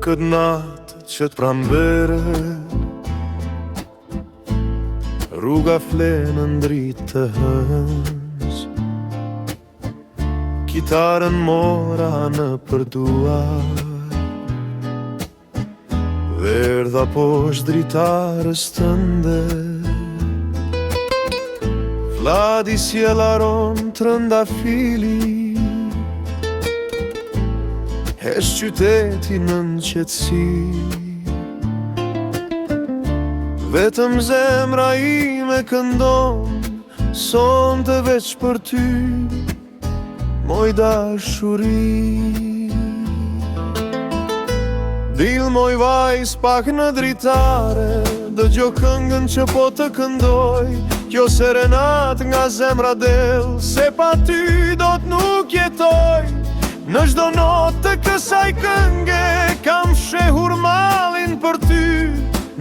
këtë natë që t'pranvere, rruga flenë ndritë të hënës, kitarën mora në përduar, verdha poshtë dritarës tënde, vladi sjelaron trëndafili, hesh qyteti nën qetësi. Vetëm zemra ime këndon, son të veç për ty, moj dashuri. Dil moj vajz pak në dritare, dëgjo këngën që po të këndoj, kjo serenat nga zemra del, se pa ty do t'nuk jetoj. Në çdo notë të kësaj kënge, kam fshehur mallin për ty,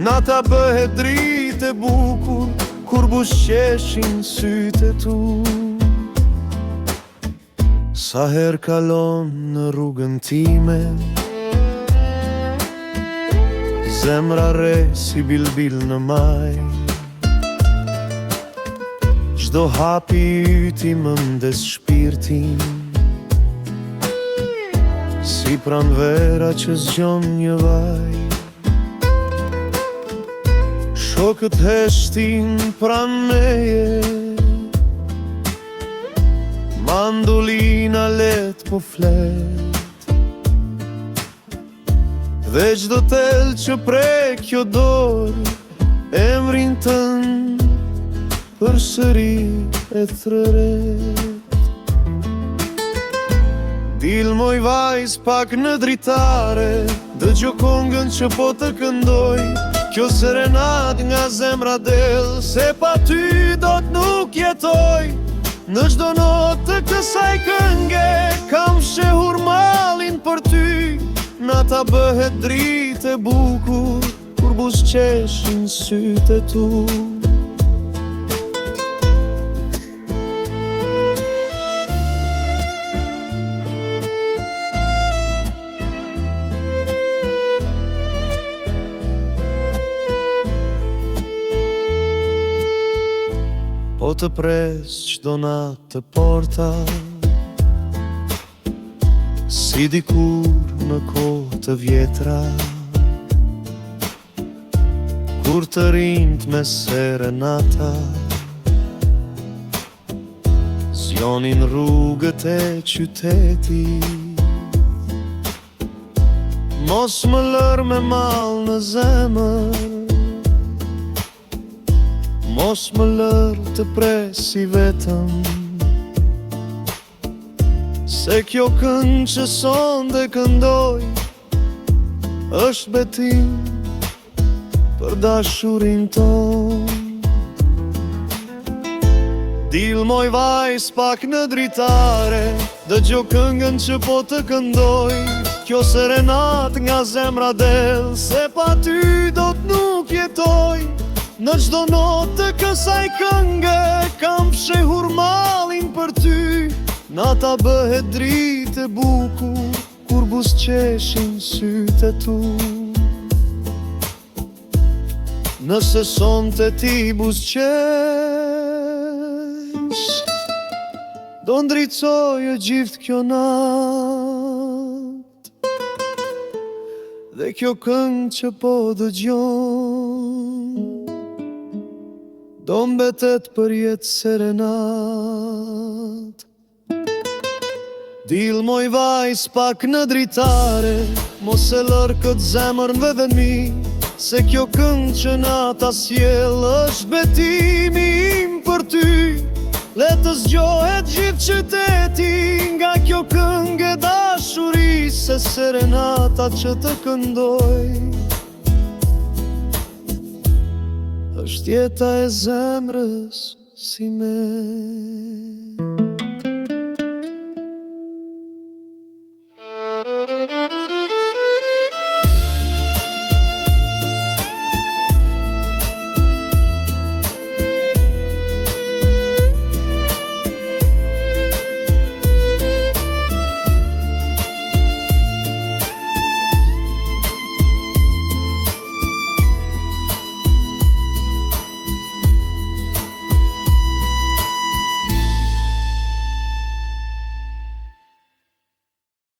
nata bëhet dritë e bukur, kur buzëqeshin sytë tu. Sa her kalon në rrugën time, zemra re si bilbil në maj, çdo hapi yti më ndes shpirtin, si pranvera që zgjon një vaj. Shokët heshtin pran meje, mandolina let po flet, dhe çdo tel që prek kjo dorë, emrin tënd përsëri e thërret. Dil moj vajz pak në dritare, dëgjo këngën që po të këndoj, kjo serenat nga zemra del, se pa ty do t'nuk jetoj. Në çdo notë të kësaj kënge, kam fshehur mallin për ty, nata bëhet dritë e bukur, kur buzëqeshin sytë tu. Po të pres çdo natë të porta, si dikur në kohë të vjetra, kur të rinjt me serenata zjonin rrugët e qytetit. Mos më lër me mall në zemër, mos më lër të presi vetëm, se kjo këngë që sonde këndoj, është betim për dashurin ton. Dil moj vajz pak në dritare, dëgjo këngën që po të këndoj, kjo serenat nga zemra del, se pa ty do t'nuk jetoj. Në çdo notë të kësaj kënge, kam fshehur mallin për ty, nata bëhet dritë e bukur, kur buzëqeshin sytë tu. Nëse sonte ti buzëqesh, do ndricoje gjithë kjo natë, dhe kjo këngë që po dëgjon, do mbetet për jetë serenat. Dil moj vajz pak në dritare, mos e lër këtë zemër në vedhemi, se kjo këngë që nata sjell, është betimi im për ty. Le të zgjohet gjithë qyteti nga kjo këngë e dashuri, se serenata që të këndoj është jeta e zemrës si me.